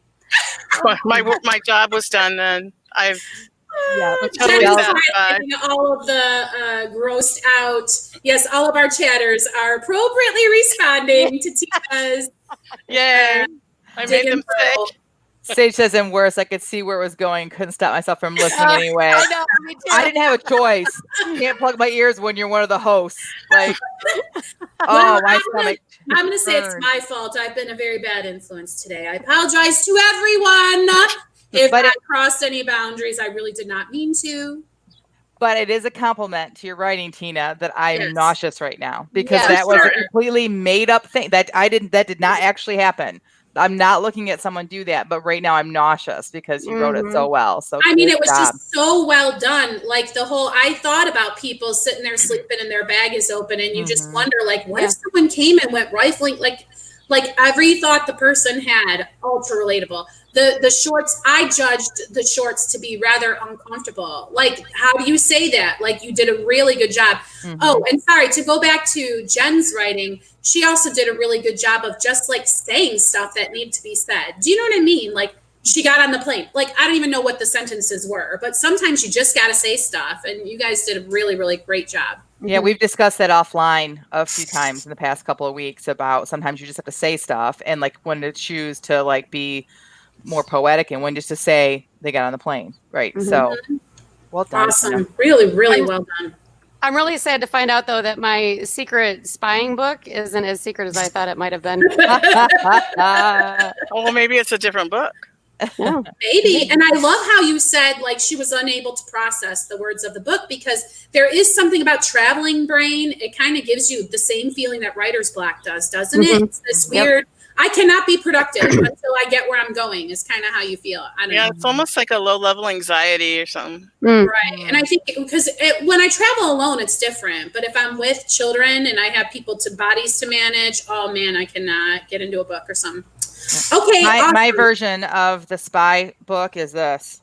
My job was done then. I'm totally satisfied. All of the grossed out. Yes, all of our chatters are appropriately responding to Tina's. Yay. I made them sick. Sage says, and worse, I could see where it was going. Couldn't stop myself from listening anyway. I know, me too. I didn't have a choice. Can't plug my ears when you're one of the hosts. Like, my stomach. I'm going to say it's my fault. I've been a very bad influence today. I apologize to everyone. If I crossed any boundaries, I really did not mean to. But it is a compliment to your writing, Tina, that I'm nauseous right now because that was a completely made up thing that did not actually happen. I'm not looking at someone do that, but right now I'm nauseous because you wrote it so well. So I mean, it was just so well done. Like I thought about people sitting there sleeping and their bag is open, and you just wonder, like, what if someone came and went rifling? Like every thought the person had, ultra relatable. The shorts, I judged the shorts to be rather uncomfortable. Like, how do you say that? Like, you did a really good job. Oh, and sorry, to go back to Jen's writing, she also did a really good job of just like saying stuff that needed to be said. Do you know what I mean? Like, she got on the plane. Like, I don't even know what the sentences were, but sometimes you just got to say stuff. And you guys did a really, really great job. Yeah, we've discussed that offline a few times in the past couple of weeks about sometimes you just have to say stuff and like when to choose to like be more poetic and when just to say they got on the plane. Right. So well done. Awesome. Really, really well done. I'm really sad to find out, though, that my secret spying book isn't as secret as I thought it might have been. Well, maybe it's a different book. Maybe. And I love how you said, like, she was unable to process the words of the book because there is something about traveling brain. It kind of gives you the same feeling that writer's block does, doesn't it? It's this weird, I cannot be productive until I get where I'm going is kind of how you feel. I don't know. It's almost like a low-level anxiety or something. Right. And I think because when I travel alone, it's different. But if I'm with children and I have bodies to manage, oh, man, I cannot get into a book or something. Okay. My version of the spy book is this.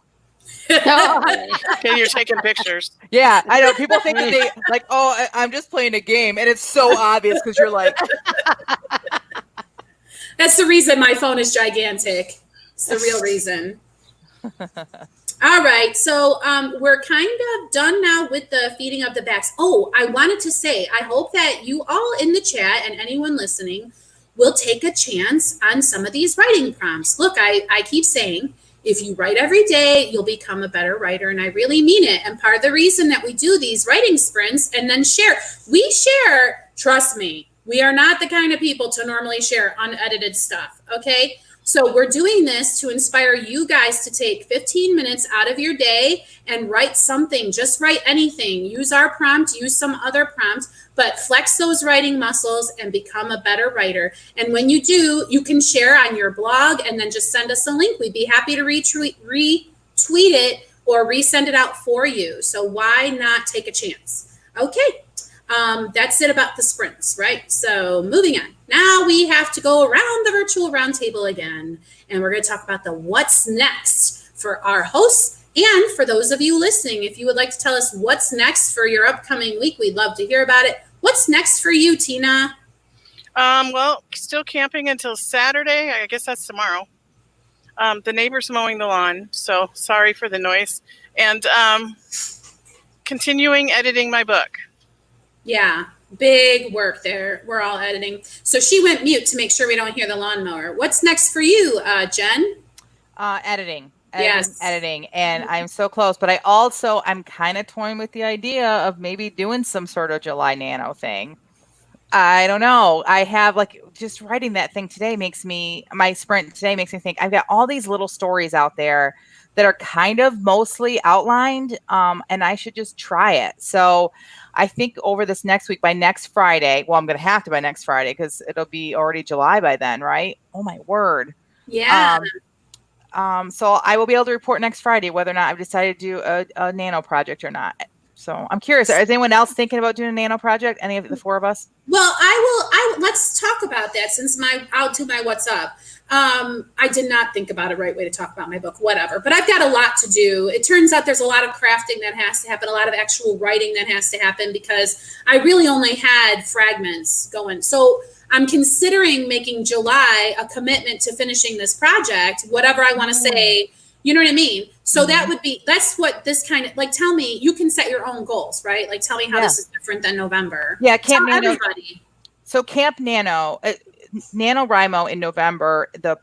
Okay, you're taking pictures. Yeah, I know. People think that they like, oh, I'm just playing a game. And it's so obvious because you're like. That's the reason my phone is gigantic. It's the real reason. All right. So we're kind of done now with the feeding of the backs. Oh, I wanted to say, I hope that you all in the chat and anyone listening will take a chance on some of these writing prompts. Look, I keep saying, if you write every day, you'll become a better writer. And I really mean it. And part of the reason that we do these writing sprints and then we share, trust me, we are not the kind of people to normally share unedited stuff. Okay. So we're doing this to inspire you guys to take 15 minutes out of your day and write something. Just write anything. Use our prompt, use some other prompt, but flex those writing muscles and become a better writer. And when you do, you can share on your blog and then just send us a link. We'd be happy to retweet it or resend it out for you. So why not take a chance? Okay. That's it about the sprints, right? So moving on. Now we have to go around the virtual roundtable again, and we're going to talk about the what's next for our hosts and for those of you listening. If you would like to tell us what's next for your upcoming week, we'd love to hear about it. What's next for you, Tina? Well, still camping until Saturday. I guess that's tomorrow. The neighbor's mowing the lawn, so sorry for the noise. And continuing editing my book. Yeah, big work there. We're all editing. So she went mute to make sure we don't hear the lawnmower. What's next for you, Jen? Editing. Yes. Editing. And I'm so close. But I'm kind of toying with the idea of maybe doing some sort of July Nano thing. I don't know. I have just writing that thing today my sprint today makes me think I've got all these little stories out there that are kind of mostly outlined. And I should just try it. So I think over this next week, by next Friday, I'm going to have to by next Friday because it'll be already July by then, right? Oh my word. Yeah. So I will be able to report next Friday whether or not I've decided to do a nano project or not. So I'm curious, is anyone else thinking about doing a nano project? Any of the four of us? Well, let's talk about that since I'll do my what's up. I did not think about a right way to talk about my book, whatever, but I've got a lot to do. It turns out there's a lot of crafting that has to happen, a lot of actual writing that has to happen because I really only had fragments going. So I'm considering making July a commitment to finishing this project, whatever I want to say. You know what I mean? So that's what this kind of tell me, you can set your own goals, right? Tell me how this is different than November. Yeah. Camp Tell Nano. everybody. So Camp Nano, NaNoWriMo in November, the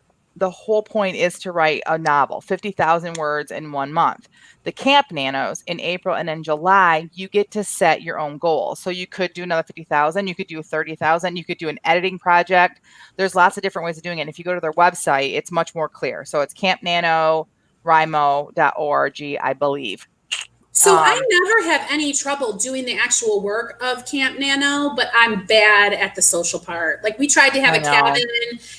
whole point is to write a novel, 50,000 words in 1 month. The Camp Nanos in April and in July, you get to set your own goals. So you could do another 50,000, you could do 30,000, you could do an editing project. There's lots of different ways of doing it. And if you go to their website, it's much more clear. So it's campnanowrimo.org, I believe. So I never have any trouble doing the actual work of Camp Nano, but I'm bad at the social part. We tried to have a cabin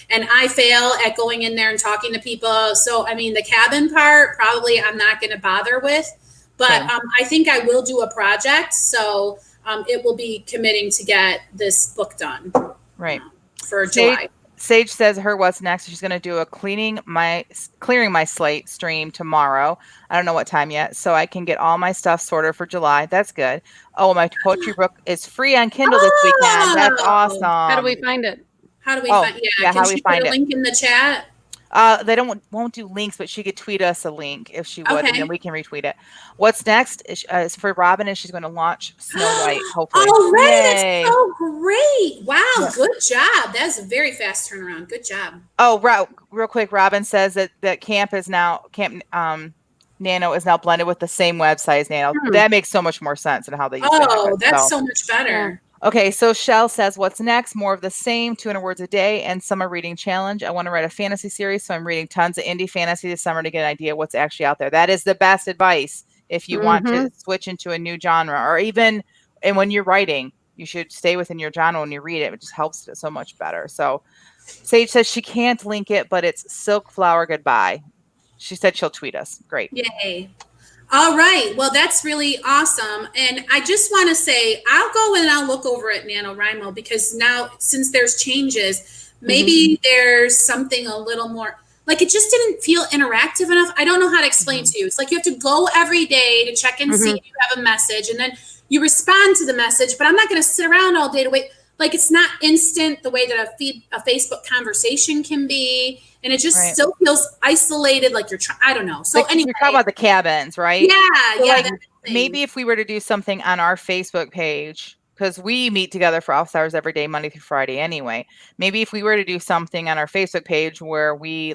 and I fail at going in there and talking to people. So, the cabin part, probably I'm not going to bother with, but I think I will do a project. So it will be committing to get this book done. Right. For July. Sage says her what's next. She's going to do a clearing my slate stream tomorrow. I don't know what time yet, so I can get all my stuff sorted for July. That's good. Oh, my poetry book is free on Kindle this weekend. That's awesome. How do we find it? How do we find it? Yeah, can she put a link in the chat? They won't do links, but she could tweet us a link if she would, and then we can retweet it. What's next is for Robin, and she's going to launch Snow White, hopefully. Already, that's so great. Wow, good job. That's a very fast turnaround. Good job. Oh, real quick, Robin says that Camp Nano is now blended with the same website as Nano. That makes so much more sense in how they use it. Oh, that's so much better. Okay, so Shell says, what's next? More of the same, 200 words a day, and summer reading challenge. I want to write a fantasy series, so I'm reading tons of indie fantasy this summer to get an idea what's actually out there. That is the best advice if you want to switch into a new genre, or even, and when you're writing, you should stay within your genre when you read it. It just helps it so much better. So Sage says she can't link it, but it's Silk Flower Goodbye. She said she'll tweet us. Great. Yay. All right. Well, that's really awesome. And I just want to say, I'll go and I'll look over at NaNoWriMo because now, since there's changes, maybe there's something a little more, it just didn't feel interactive enough. I don't know how to explain to you. It's you have to go every day to check and see if you have a message, and then you respond to the message, but I'm not going to sit around all day to wait. It's not instant the way that a Facebook conversation can be. And it just still feels isolated, you're trying. I don't know. So anyway, you're talking about the cabins, right? Yeah, so maybe if we were to do something on our Facebook page, because we meet together for office hours every day, Monday through Friday anyway. Maybe if we were to do something on our Facebook page where we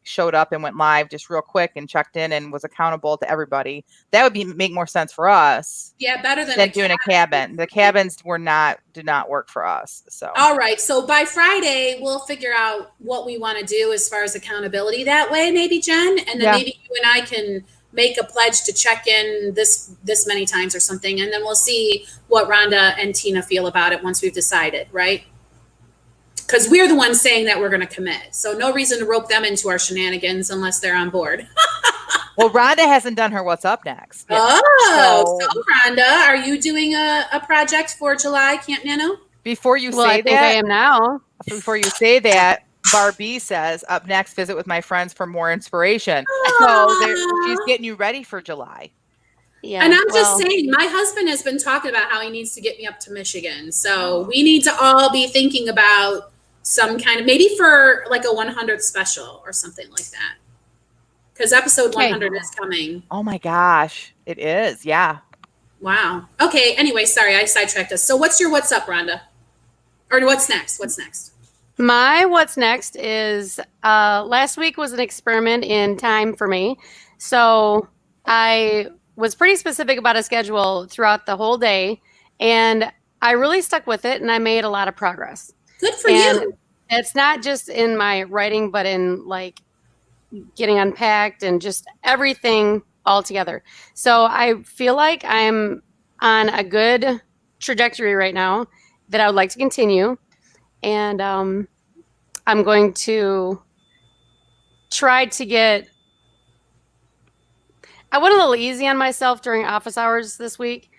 showed up and went live just real quick and checked in and was accountable to everybody. That would make more sense for us. Yeah, better than doing a cabin. The cabins did not work for us. So all right. So by Friday, we'll figure out what we want to do as far as accountability that way, maybe, Jen. And then maybe you and I can make a pledge to check in this many times or something. And then we'll see what Rhonda and Tina feel about it once we've decided, right? Because we're the ones saying that we're going to commit. So no reason to rope them into our shenanigans unless they're on board. Well, Rhonda hasn't done her what's up next. Yet. Oh, so Rhonda, are you doing a project for July Camp Nano? Before you say I think I am now. Before you say that, Barbie says, up next, visit with my friends for more inspiration. So she's getting you ready for July. Yeah, and I'm just saying, my husband has been talking about how he needs to get me up to Michigan. So we need to all be thinking about some kind of, maybe for like a 100th special or something like that. Because episode 100 is coming. Oh my gosh, it is. Yeah. Wow. Okay. Anyway, sorry, I sidetracked us. So what's up, Rhonda? Or what's next? My what's next is last week was an experiment in time for me. So I was pretty specific about a schedule throughout the whole day, and I really stuck with it, and I made a lot of progress. Good for you. It's not just in my writing, but in like getting unpacked and just everything all together. So I feel like I'm on a good trajectory right now that I would like to continue. And I'm going to try to get, I went a little easy on myself during office hours this week.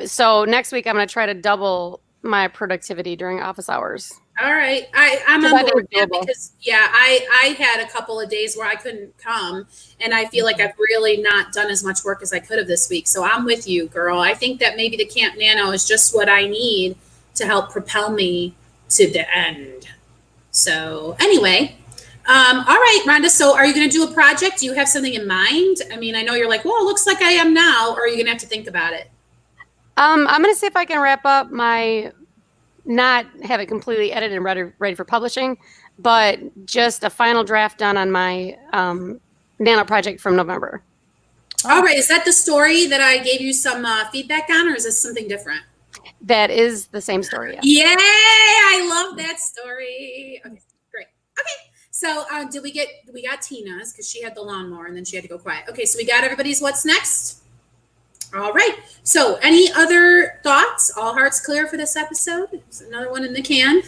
So next week, I'm going to try to double my productivity during office hours. All right. I'm on board with that because, I had a couple of days where I couldn't come, and I feel like I've really not done as much work as I could have this week. So I'm with you, girl. I think that maybe the Camp Nano is just what I need to help propel me to the end. So anyway, all right, Rhonda. So are you going to do a project? Do you have something in mind? I mean, I know you're like, well, it looks like I am now, or are you going to have to think about it? I'm going to see if I can wrap up not have it completely edited and ready for publishing, but just a final draft done on my Nano project from November. All right. Is that the story that I gave you some feedback on, or is this something different? That is the same story. Yay! I love that story. Okay, great. Okay. So we got Tina's because she had the lawnmower and then she had to go quiet. Okay. So we got everybody's what's next. All right. So any other thoughts? All hearts clear for this episode? There's another one in the can.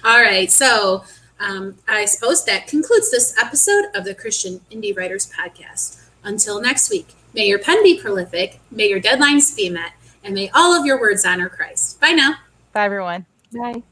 All right. So I suppose that concludes this episode of the Christian Indie Writers Podcast. Until next week, may your pen be prolific, may your deadlines be met, and may all of your words honor Christ. Bye now. Bye, everyone. Bye.